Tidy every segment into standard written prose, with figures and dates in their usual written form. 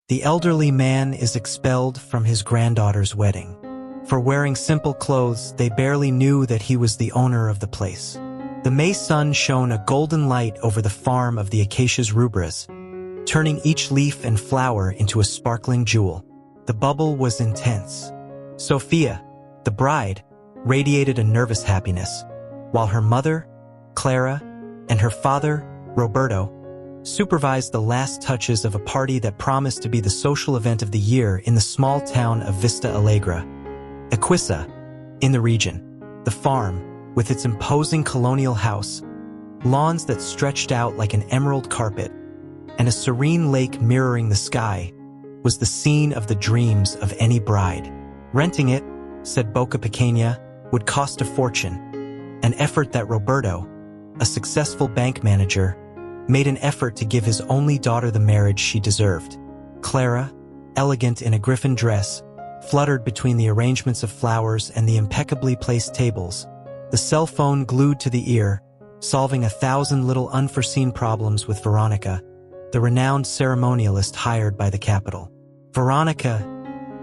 The elderly man is expelled from his granddaughter's wedding. For wearing simple clothes, they barely knew that he was the owner of the place. The May sun shone a golden light over the farm of the acacias rubras, turning each leaf and flower into a sparkling jewel. The bubble was intense. Sophia, the bride, radiated a nervous happiness, while her mother, Clara, and her father, Roberto, supervised the last touches of a party that promised to be the social event of the year in the small town of Vista Alegre, Equisa, in the region. The farm, with its imposing colonial house, lawns that stretched out like an emerald carpet, and a serene lake mirroring the sky, was the scene of the dreams of any bride. Renting it, said Boca Pequeña, would cost a fortune, an effort that Roberto, a successful bank manager, made an effort to give his only daughter the marriage she deserved. Clara, elegant in a griffin dress, fluttered between the arrangements of flowers and the impeccably placed tables, the cell phone glued to the ear, solving 1,000 little unforeseen problems with Veronica, the renowned ceremonialist hired by the capital. Veronica,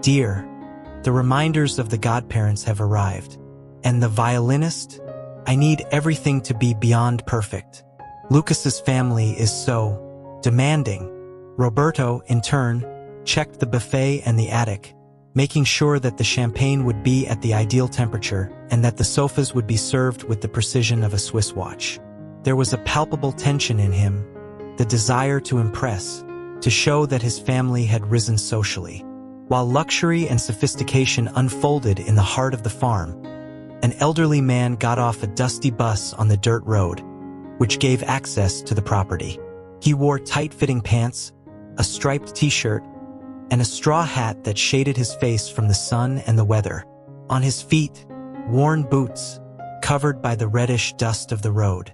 dear, the reminders of the godparents have arrived. And the violinist? I need everything to be beyond perfect. Lucas's family is so demanding. Roberto, in turn, checked the buffet and the attic, making sure that the champagne would be at the ideal temperature and that the sofas would be served with the precision of a Swiss watch. There was a palpable tension in him, the desire to impress, to show that his family had risen socially. While luxury and sophistication unfolded in the heart of the farm, an elderly man got off a dusty bus on the dirt road, which gave access to the property. He wore tight-fitting pants, a striped t-shirt, and a straw hat that shaded his face from the sun and the weather. On his feet, worn boots, covered by the reddish dust of the road.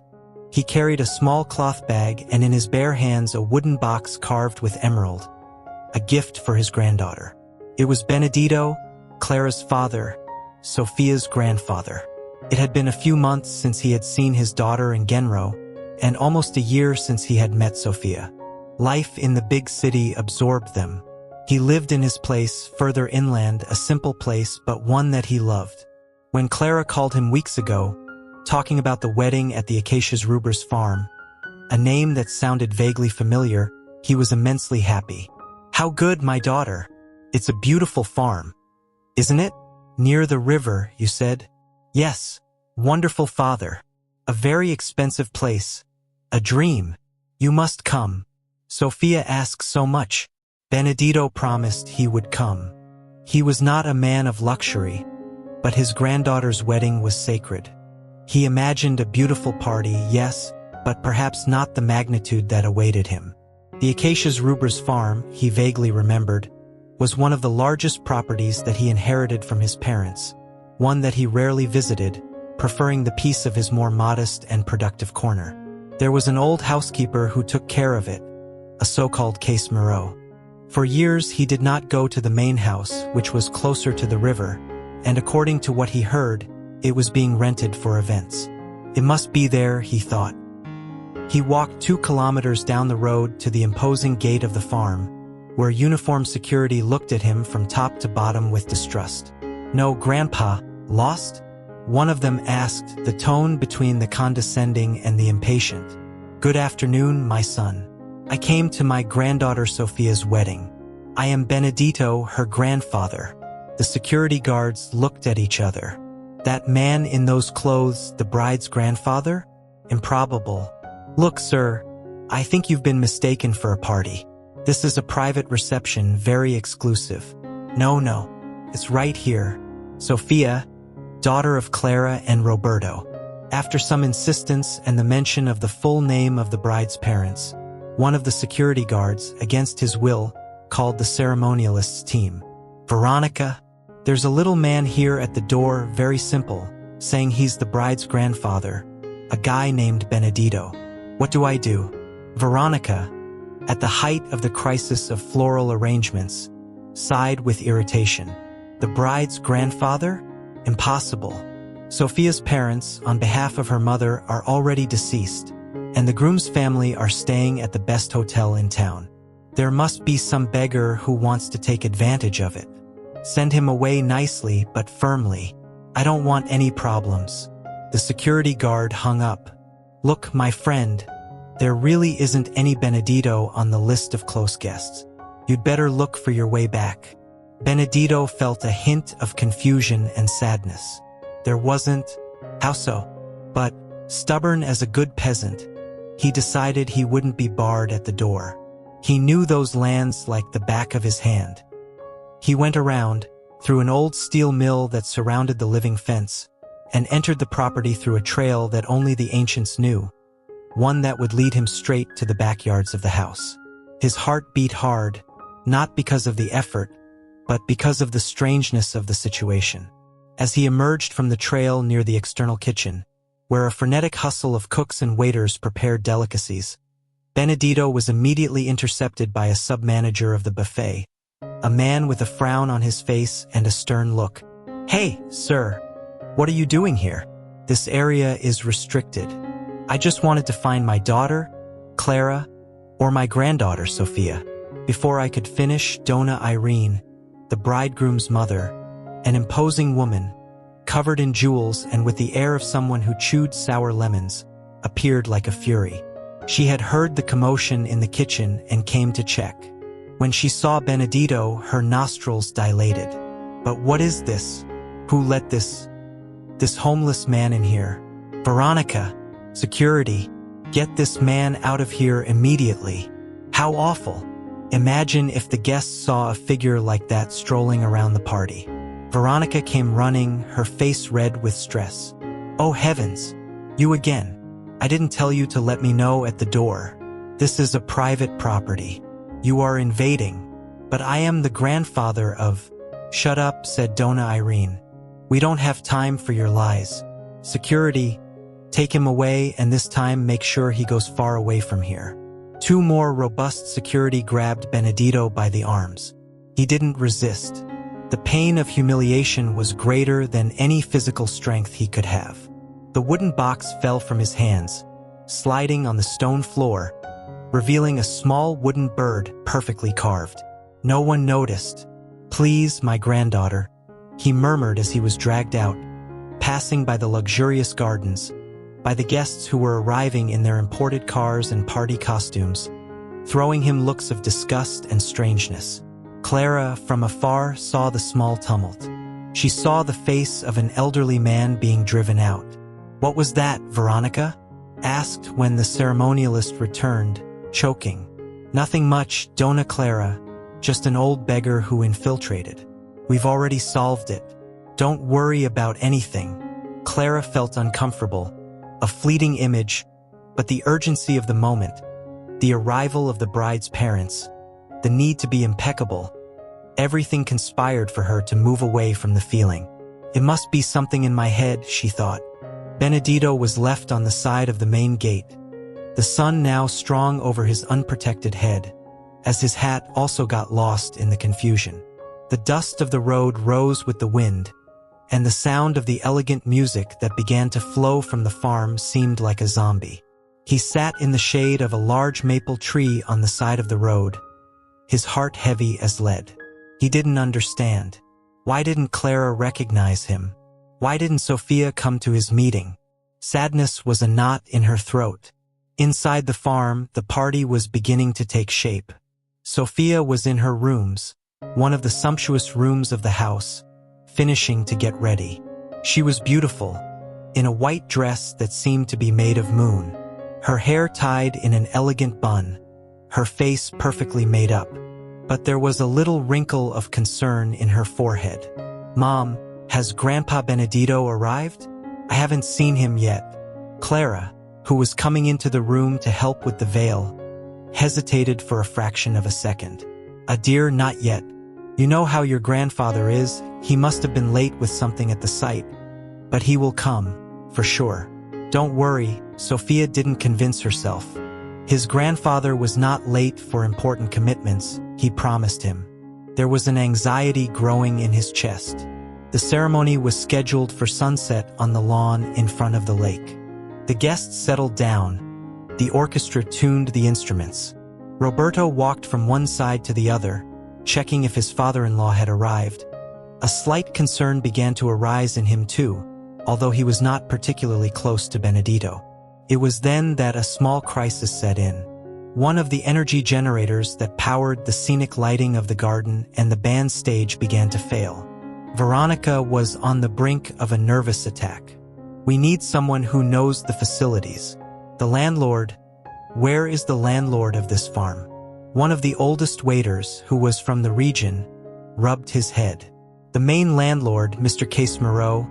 He carried a small cloth bag and in his bare hands a wooden box carved with emerald, a gift for his granddaughter. It was Benedito, Clara's father, Sophia's grandfather. It had been a few months since he had seen his daughter in Genro, and almost a year since he had met Sophia. Life in the big city absorbed them. He lived in his place further inland, a simple place, but one that he loved. When Clara called him weeks ago, talking about the wedding at the Acacias Rubras farm, a name that sounded vaguely familiar, he was immensely happy. How good, my daughter. It's a beautiful farm. Isn't it? Near the river, you said? Yes. Wonderful, father. A very expensive place. A dream. You must come. Sophia asks so much. Benedito promised he would come. He was not a man of luxury, but his granddaughter's wedding was sacred. He imagined a beautiful party, yes, but perhaps not the magnitude that awaited him. The Acacias Rubras farm, he vaguely remembered, was one of the largest properties that he inherited from his parents, one that he rarely visited, preferring the peace of his more modest and productive corner. There was an old housekeeper who took care of it, a so-called Case Moreau. For years he did not go to the main house, which was closer to the river, and according to what he heard, it was being rented for events. It must be there, he thought. He walked 2 kilometers down the road to the imposing gate of the farm, where uniformed security looked at him from top to bottom with distrust. No, Grandpa, lost? One of them asked, the tone between the condescending and the impatient. Good afternoon, my son. I came to my granddaughter Sophia's wedding. I am Benedito, her grandfather. The security guards looked at each other. That man in those clothes, the bride's grandfather? Improbable. Look, sir, I think you've been mistaken for a party. This is a private reception, very exclusive. No, it's right here. Sophia, daughter of Clara and Roberto. After some insistence and the mention of the full name of the bride's parents, one of the security guards, against his will, called the ceremonialist's team. Veronica, there's a little man here at the door, very simple, saying he's the bride's grandfather, a guy named Benedito. What do I do? Veronica, at the height of the crisis of floral arrangements, sighed with irritation. The bride's grandfather? Impossible. Sophia's parents, on behalf of her mother, are already deceased, and the groom's family are staying at the best hotel in town. There must be some beggar who wants to take advantage of it. Send him away nicely but firmly. I don't want any problems." The security guard hung up. "Look, my friend, there really isn't any Benedito on the list of close guests. You'd better look for your way back." Benedito felt a hint of confusion and sadness. There wasn't. How so? But, stubborn as a good peasant, he decided he wouldn't be barred at the door. He knew those lands like the back of his hand. He went around, through an old steel mill that surrounded the living fence, and entered the property through a trail that only the ancients knew, one that would lead him straight to the backyards of the house. His heart beat hard, not because of the effort, but because of the strangeness of the situation. As he emerged from the trail near the external kitchen, where a frenetic hustle of cooks and waiters prepared delicacies, Benedito was immediately intercepted by a sub-manager of the buffet, a man with a frown on his face and a stern look. "Hey, sir, what are you doing here? This area is restricted. I just wanted to find my daughter, Clara, or my granddaughter, Sophia." Before I could finish, Donna Irene, the bridegroom's mother, an imposing woman, covered in jewels and with the air of someone who chewed sour lemons, appeared like a fury. She had heard the commotion in the kitchen and came to check. When she saw Benedito, her nostrils dilated. "But what is this? Who let this homeless man in here?" "Veronica, security, get this man out of here immediately." How awful. Imagine if the guests saw a figure like that strolling around the party. Veronica came running, her face red with stress. "Oh heavens, you again. I didn't tell you to let me know at the door. This is a private property. You are invading." "But I am the grandfather of—" "Shut up," said Donna Irene. "We don't have time for your lies. Security, take him away, and this time make sure he goes far away from here." Two more robust security grabbed Benedito by the arms. He didn't resist. The pain of humiliation was greater than any physical strength he could have. The wooden box fell from his hands, sliding on the stone floor, revealing a small wooden bird perfectly carved. No one noticed. "Please, my granddaughter," he murmured as he was dragged out, passing by the luxurious gardens, by the guests who were arriving in their imported cars and party costumes, throwing him looks of disgust and strangeness. Clara, from afar, saw the small tumult. She saw the face of an elderly man being driven out. "What was that, Veronica?" asked when the ceremonialist returned, choking. "Nothing much, Donna Clara. Just an old beggar who infiltrated. We've already solved it. Don't worry about anything." Clara felt uncomfortable, a fleeting image, but the urgency of the moment, the arrival of the bride's parents, the need to be impeccable, everything conspired for her to move away from the feeling. "It must be something in my head," she thought. Benedito was left on the side of the main gate, the sun now strong over his unprotected head, as his hat also got lost in the confusion. The dust of the road rose with the wind, and the sound of the elegant music that began to flow from the farm seemed like a zombie. He sat in the shade of a large maple tree on the side of the road, his heart heavy as lead. He didn't understand. Why didn't Clara recognize him? Why didn't Sophia come to his meeting? Sadness was a knot in her throat. Inside the farm, the party was beginning to take shape. Sophia was in her rooms, one of the sumptuous rooms of the house, finishing to get ready. She was beautiful, in a white dress that seemed to be made of moon, her hair tied in an elegant bun, her face perfectly made up. But there was a little wrinkle of concern in her forehead. "Mom, has Grandpa Benedito arrived? I haven't seen him yet." Clara, who was coming into the room to help with the veil, hesitated for a fraction of a second. "Dear, not yet. You know how your grandfather is. He must have been late with something at the site. But he will come, for sure. Don't worry," Sophia didn't convince herself. His grandfather was not late for important commitments, he promised him. There was an anxiety growing in his chest. The ceremony was scheduled for sunset on the lawn in front of the lake. The guests settled down. The orchestra tuned the instruments. Roberto walked from one side to the other, checking if his father-in-law had arrived. A slight concern began to arise in him too, although he was not particularly close to Benedito. It was then that a small crisis set in. One of the energy generators that powered the scenic lighting of the garden and the band stage began to fail. Veronica was on the brink of a nervous attack. "We need someone who knows the facilities. The landlord. Where is the landlord of this farm?" One of the oldest waiters, who was from the region, rubbed his head. "The main landlord, Mr. Case Moreau,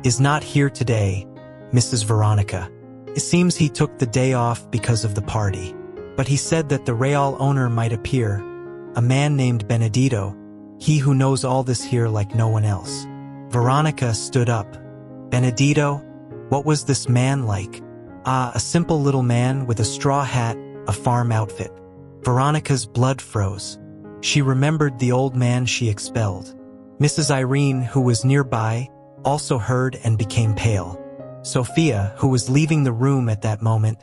is not here today, Mrs. Veronica. It seems he took the day off because of the party. But he said that the Real owner might appear, a man named Benedito, he who knows all this here like no one else." Veronica stood up. "Benedito? What was this man like?" "Ah, a simple little man with a straw hat, a farm outfit." Veronica's blood froze. She remembered the old man she expelled. Mrs. Irene, who was nearby, also heard and became pale. Sophia, who was leaving the room at that moment,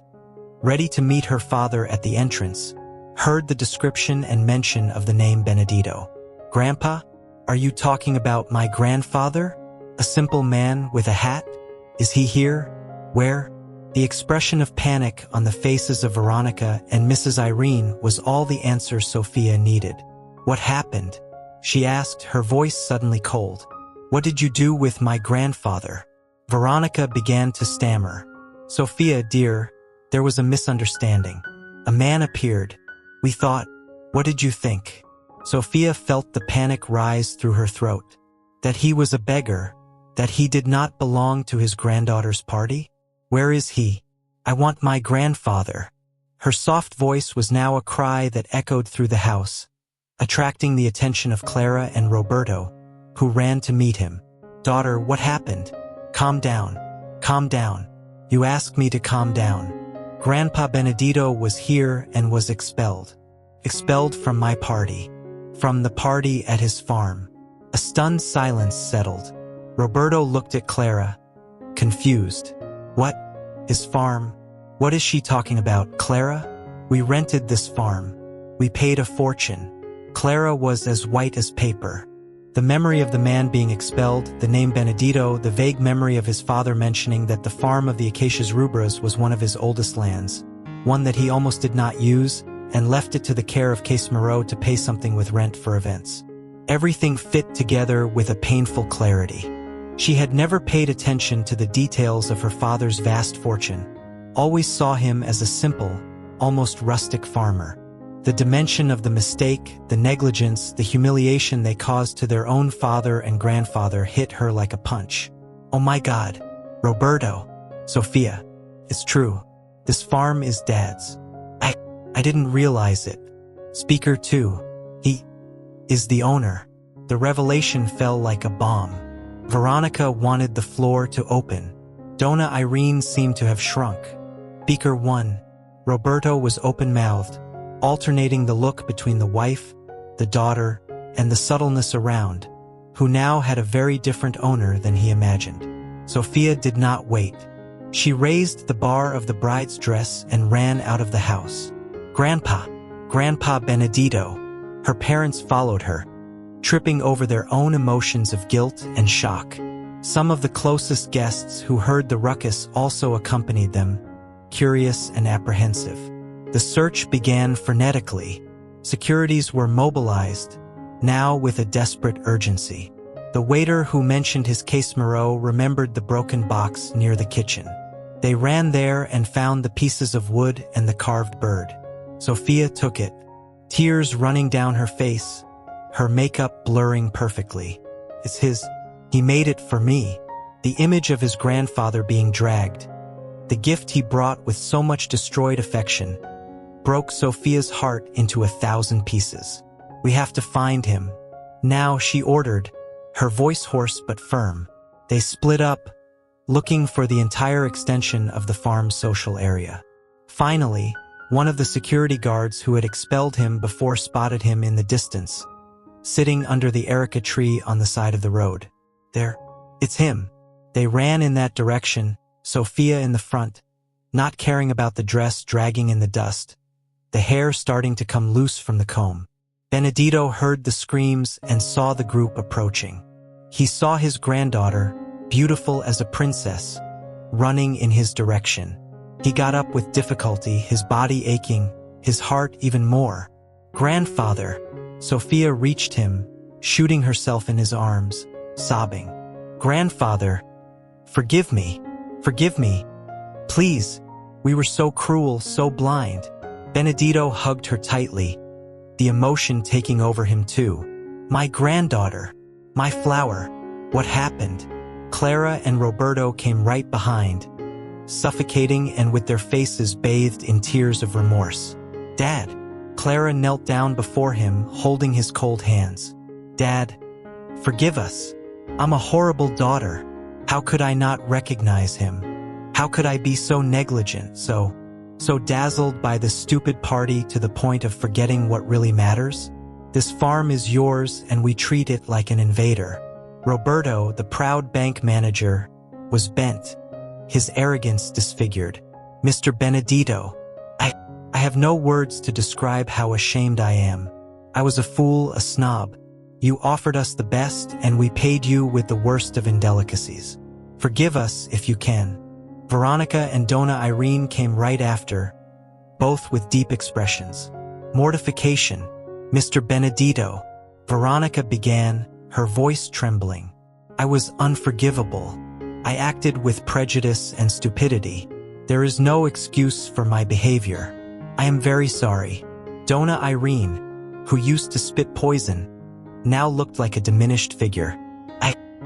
ready to meet her father at the entrance, heard the description and mention of the name Benedito. "Grandpa, are you talking about my grandfather? A simple man with a hat? Is he here? Where?" The expression of panic on the faces of Veronica and Mrs. Irene was all the answer Sophia needed. "What happened?" she asked, her voice suddenly cold. "What did you do with my grandfather?" Veronica began to stammer. "Sophia, dear, there was a misunderstanding. A man appeared. We thought, what did you think?" Sophia felt the panic rise through her throat. That he was a beggar, that he did not belong to his granddaughter's party? "Where is he? I want my grandfather." Her soft voice was now a cry that echoed through the house, attracting the attention of Clara and Roberto, who ran to meet him. "Daughter, what happened? Calm down. Calm down. You asked me to calm down. Grandpa Benedito was here and was expelled. Expelled from my party. From the party at his farm." A stunned silence settled. Roberto looked at Clara, confused. "What? His farm? What is she talking about, Clara? We rented this farm. We paid a fortune." Clara was as white as paper. The memory of the man being expelled, the name Benedito, the vague memory of his father mentioning that the farm of the Acacias Rubras was one of his oldest lands, one that he almost did not use, and left it to the care of Case Moreau to pay something with rent for events. Everything fit together with a painful clarity. She had never paid attention to the details of her father's vast fortune, always saw him as a simple, almost rustic farmer. The dimension of the mistake, the negligence, the humiliation they caused to their own father and grandfather hit her like a punch. "Oh my God, Roberto, Sophia, it's true. This farm is Dad's. I didn't realize it. Speaker 2. He is the owner." The revelation fell like a bomb. Veronica wanted the floor to open. Donna Irene seemed to have shrunk. Speaker 1. Roberto was open-mouthed, alternating the look between the wife, the daughter, and the subtleness around, who now had a very different owner than he imagined. Sophia did not wait. She raised the bar of the bride's dress and ran out of the house. "Grandpa! Grandpa Benedito!" Her parents followed her, tripping over their own emotions of guilt and shock. Some of the closest guests who heard the ruckus also accompanied them, curious and apprehensive. The search began frenetically. Securities were mobilized, now with a desperate urgency. The waiter who mentioned his Case Moreau remembered the broken box near the kitchen. They ran there and found the pieces of wood and the carved bird. Sophia took it, tears running down her face, her makeup blurring perfectly. "It's his. He made it for me." The image of his grandfather being dragged, the gift he brought with so much destroyed affection, broke Sophia's heart into 1,000 pieces. "We have to find him. Now," she ordered, her voice hoarse but firm. They split up, looking for the entire extension of the farm's social area. Finally, one of the security guards who had expelled him before spotted him in the distance, sitting under the erica tree on the side of the road. "There, it's him." They ran in that direction, Sophia in the front, not caring about the dress dragging in the dust. the hair starting to come loose from the comb. Benedetto heard the screams and saw the group approaching. He saw his granddaughter, beautiful as a princess, running in his direction. He got up with difficulty, his body aching, his heart even more. "Grandfather!" Sofia reached him, shooting herself in his arms, sobbing. "Grandfather! Forgive me! Forgive me! Please! We were so cruel, so blind." Benedetto hugged her tightly, the emotion taking over him too. "My granddaughter! My flower! What happened?" Clara and Roberto came right behind, suffocating and with their faces bathed in tears of remorse. "Dad!" Clara knelt down before him, holding his cold hands. "Dad, forgive us. I'm a horrible daughter. How could I not recognize him? How could I be so negligent, so dazzled by this stupid party to the point of forgetting what really matters? This farm is yours and we treat it like an invader." Roberto, the proud bank manager, was bent, his arrogance disfigured. "Mr. Benedetto, I have no words to describe how ashamed I am. I was a fool, a snob. You offered us the best and we paid you with the worst of indelicacies. Forgive us if you can." Veronica and Donna Irene came right after, both with deep expressions. "Mortification, Mr. Benedetto," Veronica began, her voice trembling. "I was unforgivable. I acted with prejudice and stupidity. There is no excuse for my behavior. I am very sorry." Donna Irene, who used to spit poison, now looked like a diminished figure.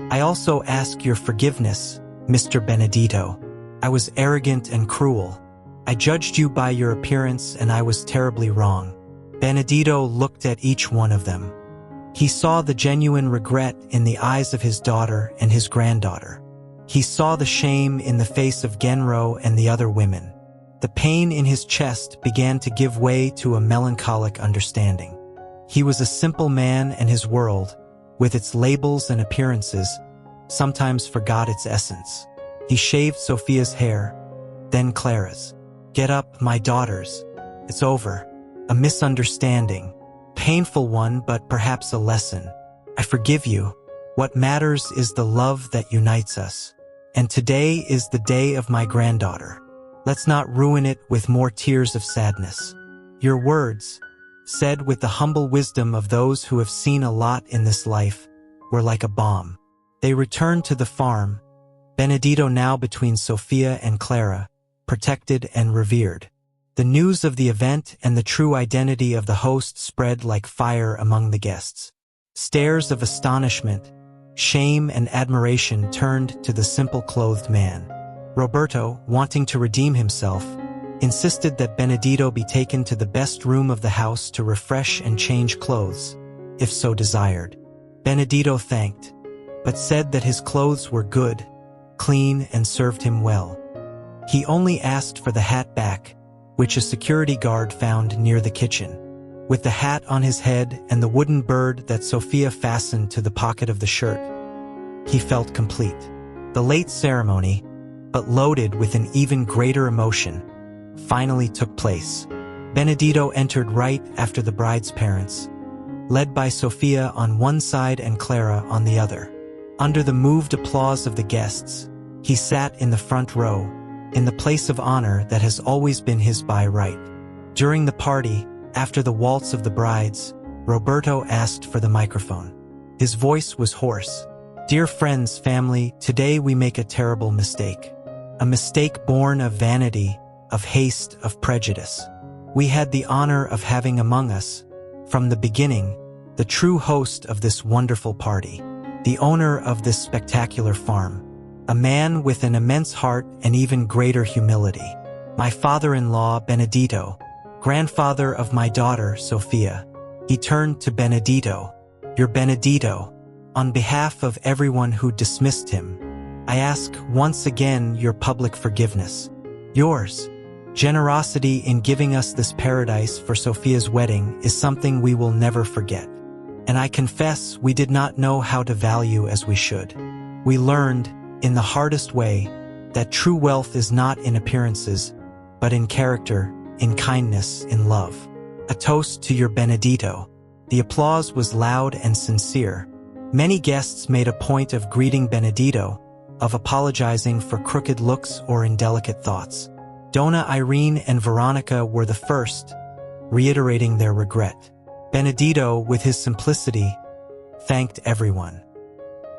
I also ask your forgiveness, Mr. Benedetto. I was arrogant and cruel. I judged you by your appearance and I was terribly wrong." Benedetto looked at each one of them. He saw the genuine regret in the eyes of his daughter and his granddaughter. He saw the shame in the face of Genro and the other women. The pain in his chest began to give way to a melancholic understanding. He was a simple man and his world, with its labels and appearances, sometimes forgot its essence. He shaved Sofia's hair, then Clara's. "Get up, my daughters. It's over. A misunderstanding. Painful one, but perhaps a lesson. I forgive you. What matters is the love that unites us. And today is the day of my granddaughter. Let's not ruin it with more tears of sadness." Your words, said with the humble wisdom of those who have seen a lot in this life, were like a balm. They returned to the farm, Benedetto now between Sofia and Clara, protected and revered. The news of the event and the true identity of the host spread like fire among the guests. Stares of astonishment, shame and admiration turned to the simple-clothed man. Roberto, wanting to redeem himself, insisted that Benedetto be taken to the best room of the house to refresh and change clothes, if so desired. Benedetto thanked, but said that his clothes were good, clean and served him well. He only asked for the hat back, which a security guard found near the kitchen. With the hat on his head and the wooden bird that Sofia fastened to the pocket of the shirt, he felt complete. The late ceremony, but loaded with an even greater emotion, finally took place. Benedetto entered right after the bride's parents, led by Sofia on one side and Clara on the other. Under the moved applause of the guests, he sat in the front row, in the place of honor that has always been his by right. During the party, after the waltz of the brides, Roberto asked for the microphone. His voice was hoarse. "Dear friends, family, today we make a terrible mistake. A mistake born of vanity, of haste, of prejudice. We had the honor of having among us, from the beginning, the true host of this wonderful party, the owner of this spectacular farm, a man with an immense heart and even greater humility. My father-in-law, Benedetto, grandfather of my daughter, Sofia." He turned to Benedetto. "Your Benedetto, on behalf of everyone who dismissed him, I ask once again your public forgiveness. Yours. Generosity in giving us this paradise for Sofia's wedding is something we will never forget. And I confess we did not know how to value as we should. We learned, in the hardest way, that true wealth is not in appearances, but in character, in kindness, in love. A toast to your Benedito. The applause was loud and sincere. Many guests made a point of greeting Benedito, of apologizing for crooked looks or indelicate thoughts. Donna Irene and Veronica were the first, reiterating their regret. Benedito, with his simplicity, thanked everyone.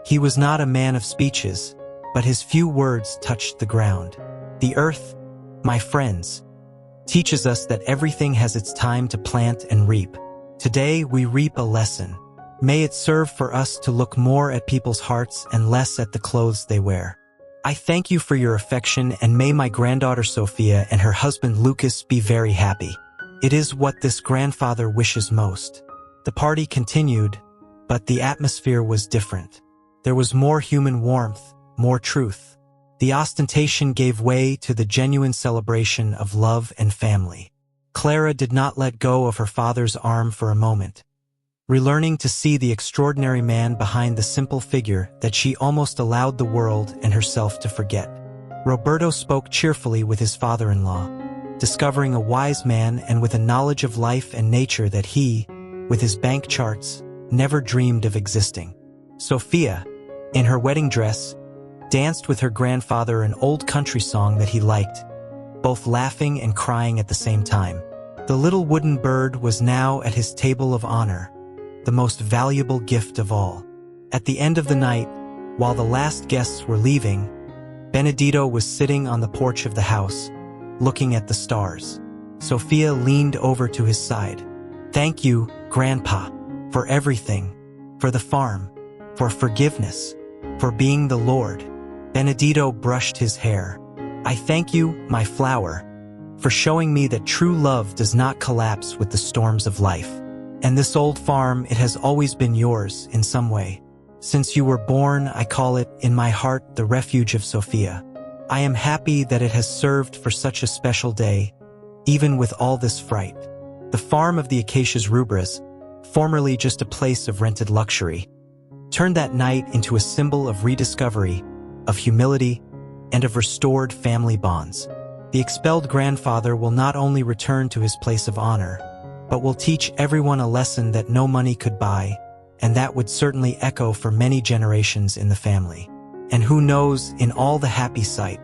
He was not a man of speeches, but his few words touched the ground. The earth, my friends, teaches us that everything has its time to plant and reap. Today we reap a lesson. May it serve for us to look more at people's hearts and less at the clothes they wear. I thank you for your affection, and may my granddaughter Sophia and her husband Lucas be very happy. It is what this grandfather wishes most. The party continued, but the atmosphere was different. There was more human warmth, more truth. The ostentation gave way to the genuine celebration of love and family. Clara did not let go of her father's arm for a moment, relearning to see the extraordinary man behind the simple figure that she almost allowed the world and herself to forget. Roberto spoke cheerfully with his father-in-law, discovering a wise man and with a knowledge of life and nature that he, with his bank charts, never dreamed of existing. Sophia, in her wedding dress, danced with her grandfather an old country song that he liked, both laughing and crying at the same time. The little wooden bird was now at his table of honor, the most valuable gift of all. At the end of the night, while the last guests were leaving, Benedito was sitting on the porch of the house, looking at the stars. Sophia leaned over to his side. "Thank you, Grandpa, for everything, for the farm, for forgiveness, for being the Lord." Benedito brushed his hair. "I thank you, my flower, for showing me that true love does not collapse with the storms of life. And this old farm, it has always been yours in some way. Since you were born, I call it, in my heart, the refuge of Sophia. I am happy that it has served for such a special day, even with all this fright." The farm of the Acacias Rubras, formerly just a place of rented luxury, turned that night into a symbol of rediscovery, of humility, and of restored family bonds. The expelled grandfather will not only return to his place of honor, but will teach everyone a lesson that no money could buy, and that would certainly echo for many generations in the family. And who knows, in all the happy sight,